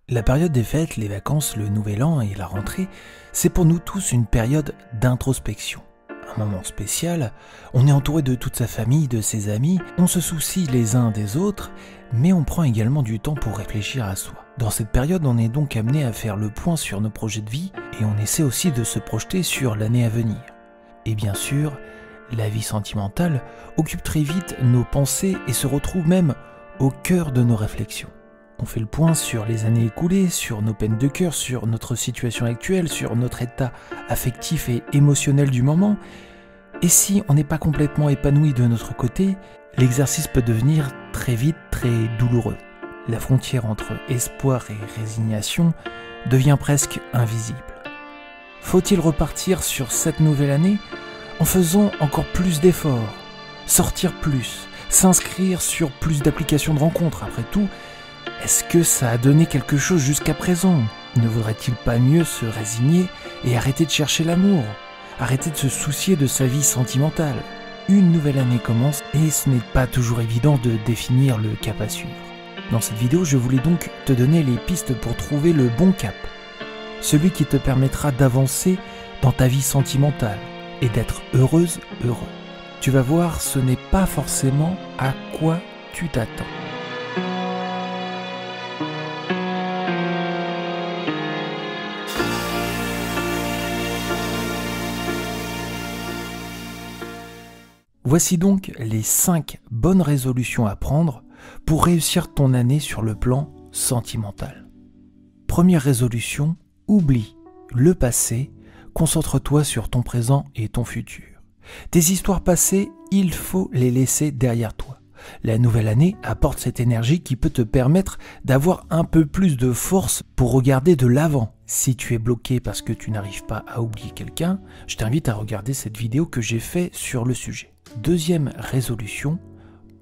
La période des fêtes, les vacances, le nouvel an et la rentrée, c'est pour nous tous une période d'introspection. Un moment spécial, on est entouré de toute sa famille, de ses amis, on se soucie les uns des autres, mais on prend également du temps pour réfléchir à soi. Dans cette période, on est donc amené à faire le point sur nos projets de vie et on essaie aussi de se projeter sur l'année à venir. Et bien sûr, la vie sentimentale occupe très vite nos pensées et se retrouve même au cœur de nos réflexions. On fait le point sur les années écoulées, sur nos peines de cœur, sur notre situation actuelle, sur notre état affectif et émotionnel du moment. Et si on n'est pas complètement épanoui de notre côté, l'exercice peut devenir très vite très douloureux. La frontière entre espoir et résignation devient presque invisible. Faut-il repartir sur cette nouvelle année en faisant encore plus d'efforts, sortir plus, s'inscrire sur plus d'applications de rencontres? Après tout, est-ce que ça a donné quelque chose jusqu'à présent? Ne vaudrait-il pas mieux se résigner et arrêter de chercher l'amour? Arrêter de se soucier de sa vie sentimentale? Une nouvelle année commence et ce n'est pas toujours évident de définir le cap à suivre. Dans cette vidéo, je voulais donc te donner les pistes pour trouver le bon cap. Celui qui te permettra d'avancer dans ta vie sentimentale et d'être heureuse, heureux. Tu vas voir, ce n'est pas forcément à quoi tu t'attends. Voici donc les 5 bonnes résolutions à prendre pour réussir ton année sur le plan sentimental. Première résolution, oublie le passé, concentre-toi sur ton présent et ton futur. Tes histoires passées, il faut les laisser derrière toi. La nouvelle année apporte cette énergie qui peut te permettre d'avoir un peu plus de force pour regarder de l'avant. Si tu es bloqué parce que tu n'arrives pas à oublier quelqu'un, je t'invite à regarder cette vidéo que j'ai faite sur le sujet. Deuxième résolution,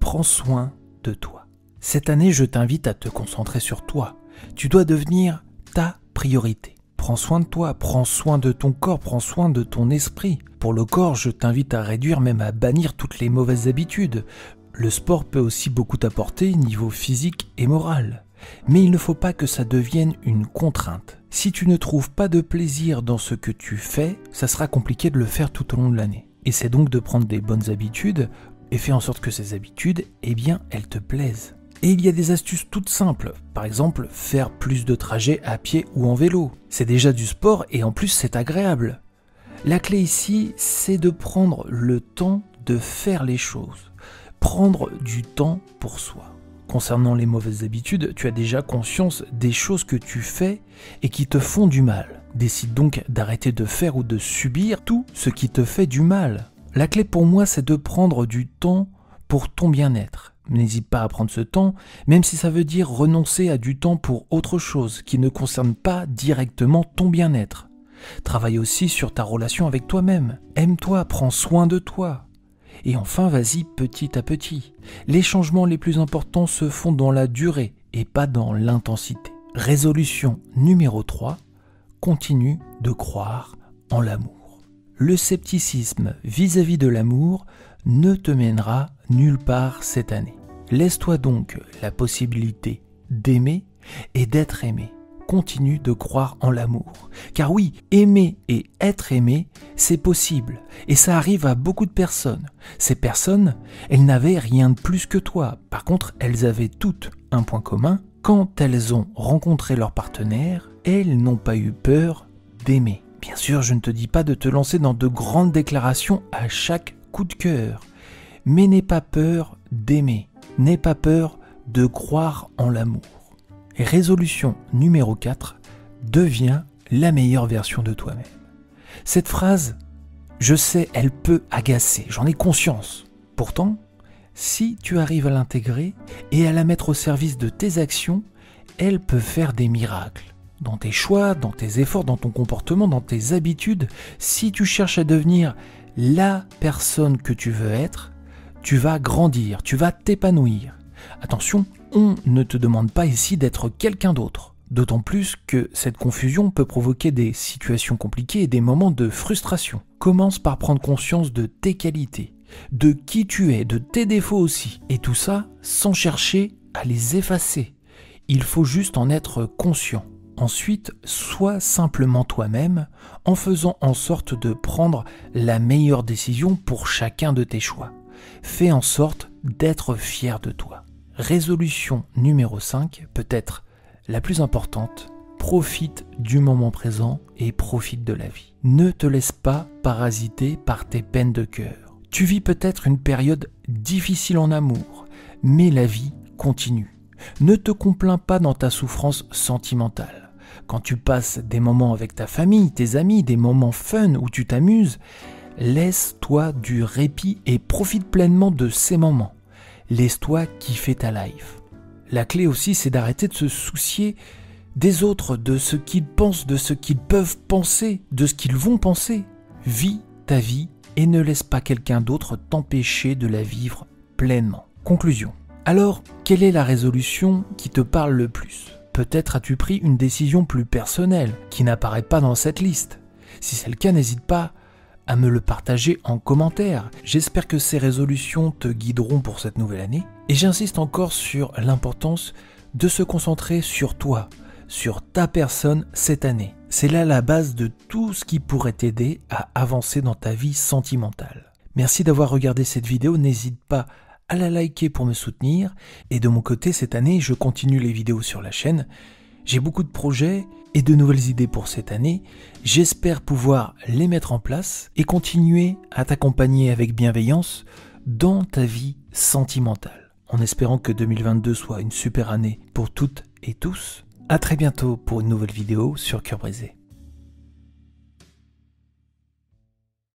prends soin de toi. Cette année, je t'invite à te concentrer sur toi. Tu dois devenir ta priorité. Prends soin de toi, prends soin de ton corps, prends soin de ton esprit. Pour le corps, je t'invite à réduire, même à bannir toutes les mauvaises habitudes. Le sport peut aussi beaucoup t'apporter niveau physique et moral. Mais il ne faut pas que ça devienne une contrainte. Si tu ne trouves pas de plaisir dans ce que tu fais, ça sera compliqué de le faire tout au long de l'année. Essaie donc de prendre des bonnes habitudes et fais en sorte que ces habitudes, elles te plaisent. Et il y a des astuces toutes simples. Par exemple, faire plus de trajets à pied ou en vélo. C'est déjà du sport et en plus c'est agréable. La clé ici, c'est de prendre le temps de faire les choses. Prendre du temps pour soi. Concernant les mauvaises habitudes, tu as déjà conscience des choses que tu fais et qui te font du mal. Décide donc d'arrêter de faire ou de subir tout ce qui te fait du mal. La clé pour moi, c'est de prendre du temps pour ton bien-être. N'hésite pas à prendre ce temps, même si ça veut dire renoncer à du temps pour autre chose qui ne concerne pas directement ton bien-être. Travaille aussi sur ta relation avec toi-même. Aime-toi, prends soin de toi. Et enfin, vas-y petit à petit. Les changements les plus importants se font dans la durée et pas dans l'intensité. Résolution numéro 3, continue de croire en l'amour. Le scepticisme vis-à-vis de l'amour ne te mènera nulle part cette année. Laisse-toi donc la possibilité d'aimer et d'être aimé. Continue de croire en l'amour. Car oui, aimer et être aimé, c'est possible. Et ça arrive à beaucoup de personnes. Ces personnes, elles n'avaient rien de plus que toi. Par contre, elles avaient toutes un point commun. Quand elles ont rencontré leur partenaire, elles n'ont pas eu peur d'aimer. Bien sûr, je ne te dis pas de te lancer dans de grandes déclarations à chaque coup de cœur. Mais n'aie pas peur d'aimer. N'aie pas peur de croire en l'amour. Et résolution numéro 4, deviens la meilleure version de toi-même. Cette phrase, je sais, elle peut agacer, j'en ai conscience. Pourtant, si tu arrives à l'intégrer et à la mettre au service de tes actions, elle peut faire des miracles. Dans tes choix, dans tes efforts, dans ton comportement, dans tes habitudes, si tu cherches à devenir la personne que tu veux être, tu vas grandir, tu vas t'épanouir. Attention, on ne te demande pas ici d'être quelqu'un d'autre. D'autant plus que cette confusion peut provoquer des situations compliquées et des moments de frustration. Commence par prendre conscience de tes qualités, de qui tu es, de tes défauts aussi. Et tout ça sans chercher à les effacer. Il faut juste en être conscient. Ensuite, sois simplement toi-même en faisant en sorte de prendre la meilleure décision pour chacun de tes choix. Fais en sorte d'être fier de toi. Résolution numéro 5, peut-être la plus importante, profite du moment présent et profite de la vie. Ne te laisse pas parasiter par tes peines de cœur. Tu vis peut-être une période difficile en amour, mais la vie continue. Ne te complains pas dans ta souffrance sentimentale. Quand tu passes des moments avec ta famille, tes amis, des moments fun où tu t'amuses, laisse-toi du répit et profite pleinement de ces moments. Laisse-toi kiffer ta life. La clé aussi, c'est d'arrêter de se soucier des autres, de ce qu'ils pensent, de ce qu'ils peuvent penser, de ce qu'ils vont penser. Vis ta vie et ne laisse pas quelqu'un d'autre t'empêcher de la vivre pleinement. Conclusion. Alors, quelle est la résolution qui te parle le plus ? Peut-être as-tu pris une décision plus personnelle qui n'apparaît pas dans cette liste. Si c'est le cas, n'hésite pas à me le partager en commentaire. J'espère que ces résolutions te guideront pour cette nouvelle année. Et j'insiste encore sur l'importance de se concentrer sur toi, sur ta personne cette année. C'est là la base de tout ce qui pourrait t'aider à avancer dans ta vie sentimentale. Merci d'avoir regardé cette vidéo, n'hésite pas à la liker pour me soutenir. Et de mon côté, cette année, je continue les vidéos sur la chaîne. J'ai beaucoup de projets et de nouvelles idées pour cette année. J'espère pouvoir les mettre en place et continuer à t'accompagner avec bienveillance dans ta vie sentimentale. En espérant que 2022 soit une super année pour toutes et tous. À très bientôt pour une nouvelle vidéo sur Cœur Brisé.